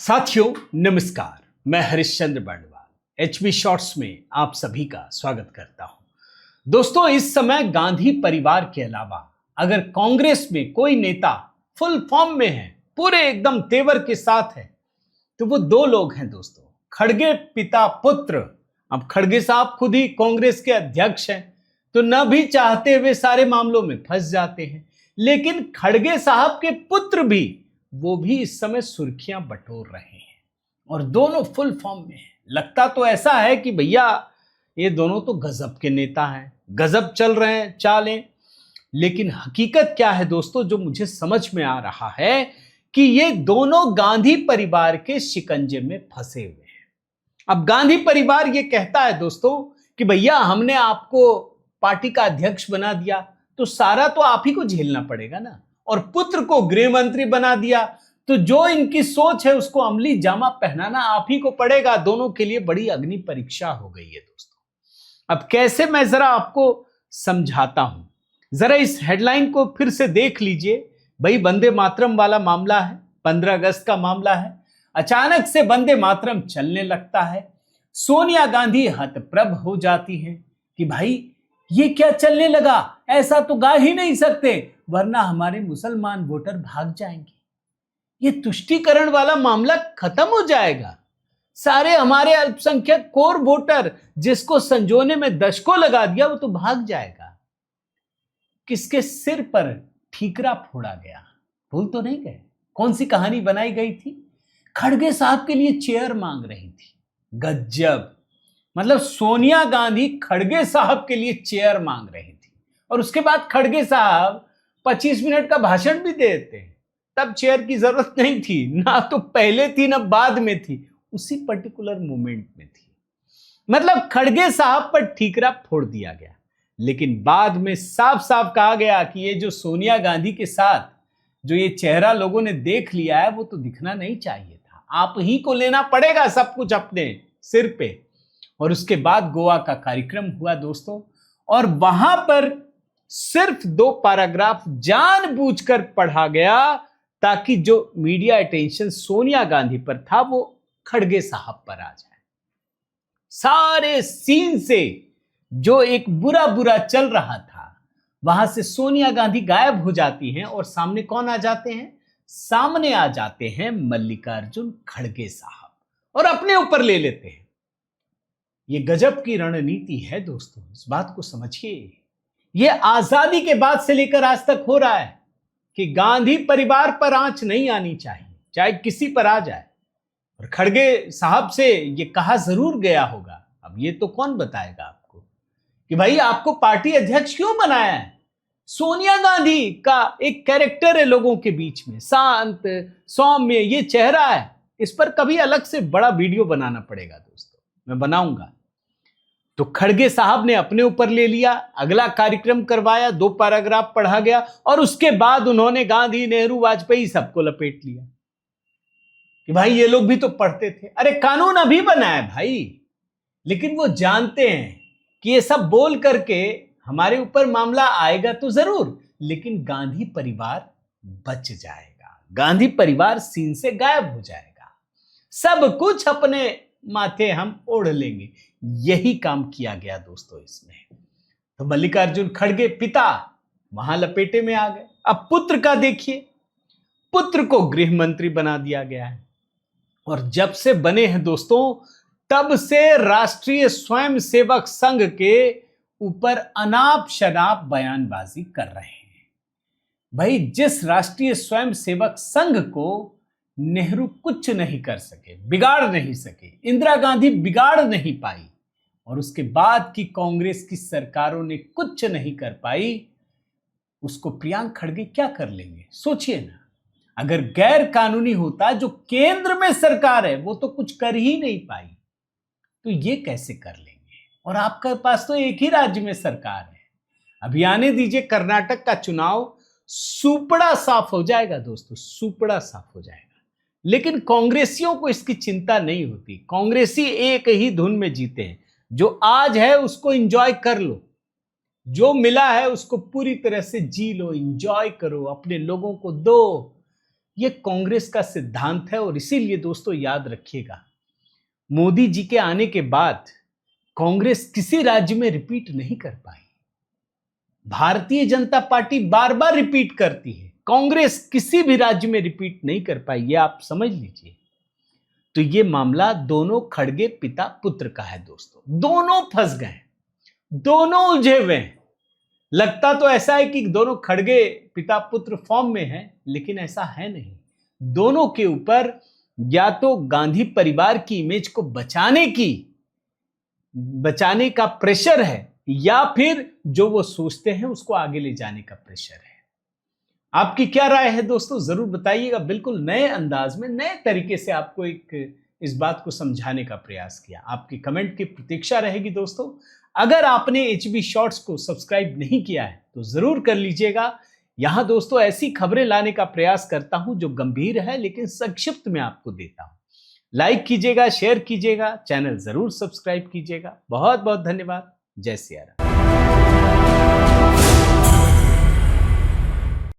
साथियों नमस्कार, मैं हरिश्चंद्र बर्णवाल एचबी शॉर्ट्स में आप सभी का स्वागत करता हूं। दोस्तों, इस समय गांधी परिवार के अलावा अगर कांग्रेस में कोई नेता फुल फॉर्म में है, पूरे एकदम तेवर के साथ है, तो वो दो लोग हैं दोस्तों, खड़गे पिता पुत्र। अब खड़गे साहब खुद ही कांग्रेस के अध्यक्ष हैं, तो न भी चाहते हुए सारे मामलों में फंस जाते हैं, लेकिन खड़गे साहब के पुत्र भी वो भी इस समय सुर्खियां बटोर रहे हैं और दोनों फुल फॉर्म में हैं। लगता तो ऐसा है कि भैया ये दोनों तो गजब के नेता हैं, गजब चल रहे हैं चालें। लेकिन हकीकत क्या है दोस्तों, जो मुझे समझ में आ रहा है कि ये दोनों गांधी परिवार के शिकंजे में फंसे हुए हैं। अब गांधी परिवार ये कहता है दोस्तों कि भैया हमने आपको पार्टी का अध्यक्ष बना दिया तो सारा तो आप ही को झेलना पड़ेगा ना, और पुत्र को गृह मंत्री बना दिया तो जो इनकी सोच है उसको अमली जामा पहनाना आप ही को पड़ेगा। दोनों के लिए बड़ी अग्नि परीक्षा हो गई है दोस्तों। अब कैसे, मैं जरा आपको समझाता हूं। जरा इस हेडलाइन को फिर से देख लीजिए। भाई, वंदे मातरम वाला मामला है, 15 अगस्त का मामला है। अचानक से वंदे मातरम चलने लगता है। सोनिया गांधी हतप्रभ हो जाती है कि भाई ये क्या चलने लगा, ऐसा तो गा ही नहीं सकते वरना हमारे मुसलमान वोटर भाग जाएंगे, ये तुष्टीकरण वाला मामला खत्म हो जाएगा, सारे हमारे अल्पसंख्यक कोर वोटर जिसको संजोने में दशकों लगा दिया वो तो भाग जाएगा। किसके सिर पर ठीकरा फोड़ा गया, भूल तो नहीं गए? कौन सी कहानी बनाई गई थी? खड़गे साहब के लिए चेयर मांग रही थी। गजब, मतलब सोनिया गांधी खड़गे साहब के लिए चेयर मांग रही थी और उसके बाद खड़गे साहब 25 मिनट का भाषण भी देते हैं। तब चेयर की जरूरत नहीं थी, ना तो पहले थी ना बाद में थी, उसी पर्टिकुलर मोमेंट में थी। मतलब खड़गे साहब पर ठीकरा फोड़ दिया गया, लेकिन बाद में साफ साफ कहा गया कि ये जो सोनिया गांधी के साथ जो ये चेहरा लोगों ने देख लिया है वो तो दिखना नहीं चाहिए था, आप ही को लेना पड़ेगा सब कुछ अपने सिर पे। और उसके बाद गोवा का कार्यक्रम हुआ दोस्तों, और वहां पर सिर्फ 2 पैराग्राफ जानबूझकर पढ़ा गया ताकि जो मीडिया अटेंशन सोनिया गांधी पर था वो खड़गे साहब पर आ जाए। सारे सीन से जो एक बुरा बुरा चल रहा था वहां से सोनिया गांधी गायब हो जाती हैं और सामने कौन आ जाते हैं? सामने आ जाते हैं मल्लिकार्जुन खड़गे साहब और अपने ऊपर ले लेते हैं। ये गजब की रणनीति है दोस्तों, इस बात को समझिए। ये आजादी के बाद से लेकर आज तक हो रहा है कि गांधी परिवार पर आंच नहीं आनी चाहिए, चाहे किसी पर आ जाए। और खड़गे साहब से ये कहा जरूर गया होगा, अब ये तो कौन बताएगा आपको कि भाई आपको पार्टी अध्यक्ष क्यों बनाया है? सोनिया गांधी का एक कैरेक्टर है लोगों के बीच में, शांत सौम्य ये चेहरा है, इस पर कभी अलग से बड़ा वीडियो बनाना पड़ेगा दोस्तों, मैं बनाऊंगा। तो खड़गे साहब ने अपने ऊपर ले लिया, अगला कार्यक्रम करवाया, 2 पैराग्राफ पढ़ा गया और उसके बाद उन्होंने गांधी नेहरू वाजपेयी सबको लपेट लिया कि भाई ये लोग भी तो पढ़ते थे। अरे कानून अभी बना है भाई, लेकिन वो जानते हैं कि ये सब बोल करके हमारे ऊपर मामला आएगा तो जरूर, लेकिन गांधी परिवार बच जाएगा, गांधी परिवार सीन से गायब हो जाएगा, सब कुछ अपने माथे हम ओढ़ लेंगे। यही काम किया गया दोस्तों इसमें। तो मल्लिकार्जुन खड़गे पिता वहां लपेटे में आ गए। अब पुत्र का देखिए, पुत्र को गृह मंत्री बना दिया गया है और जब से बने हैं दोस्तों तब से राष्ट्रीय स्वयंसेवक संघ के ऊपर अनाप शनाप बयानबाजी कर रहे हैं। भाई, जिस राष्ट्रीय स्वयंसेवक संघ को नेहरू कुछ नहीं कर सके, बिगाड़ नहीं सके, इंदिरा गांधी बिगाड़ नहीं पाई, और उसके बाद की कांग्रेस की सरकारों ने कुछ नहीं कर पाई, उसको प्रियांक खड़गे क्या कर लेंगे? सोचिए ना, अगर गैर कानूनी होता, जो केंद्र में सरकार है वो तो कुछ कर ही नहीं पाई, तो ये कैसे कर लेंगे? और आपके पास तो एक ही राज्य में सरकार है। अभी आने दीजिए कर्नाटक का चुनाव, सुपड़ा साफ हो जाएगा दोस्तों, सुपड़ा साफ हो जाएगा। लेकिन कांग्रेसियों को इसकी चिंता नहीं होती, कांग्रेसी एक ही धुन में जीते हैं, जो आज है उसको एंजॉय कर लो, जो मिला है उसको पूरी तरह से जी लो, एंजॉय करो, अपने लोगों को दो, ये कांग्रेस का सिद्धांत है और इसीलिए दोस्तों याद रखिएगा, मोदी जी के आने के बाद कांग्रेस किसी राज्य में रिपीट नहीं कर पाई। भारतीय जनता पार्टी बार बार रिपीट करती है, कांग्रेस किसी भी राज्य में रिपीट नहीं कर पाई, ये आप समझ लीजिए। तो ये मामला दोनों खड़गे पिता पुत्र का है दोस्तों, दोनों फंस गए, दोनों उलझे हुए हैं। लगता तो ऐसा है कि दोनों खड़गे पिता पुत्र फॉर्म में हैं, लेकिन ऐसा है नहीं। दोनों के ऊपर या तो गांधी परिवार की इमेज को बचाने का प्रेशर है, या फिर जो वो सोचते हैं उसको आगे ले जाने का प्रेशर है। आपकी क्या राय है दोस्तों, जरूर बताइएगा। बिल्कुल नए अंदाज में, नए तरीके से आपको इस बात को समझाने का प्रयास किया। आपकी कमेंट की प्रतीक्षा रहेगी दोस्तों। अगर आपने HB शॉर्ट्स को सब्सक्राइब नहीं किया है तो जरूर कर लीजिएगा। यहां दोस्तों ऐसी खबरें लाने का प्रयास करता हूं जो गंभीर है लेकिन संक्षिप्त में आपको देता हूं। लाइक कीजिएगा, शेयर कीजिएगा, चैनल जरूर सब्सक्राइब कीजिएगा। बहुत बहुत धन्यवाद। जय सिया राम।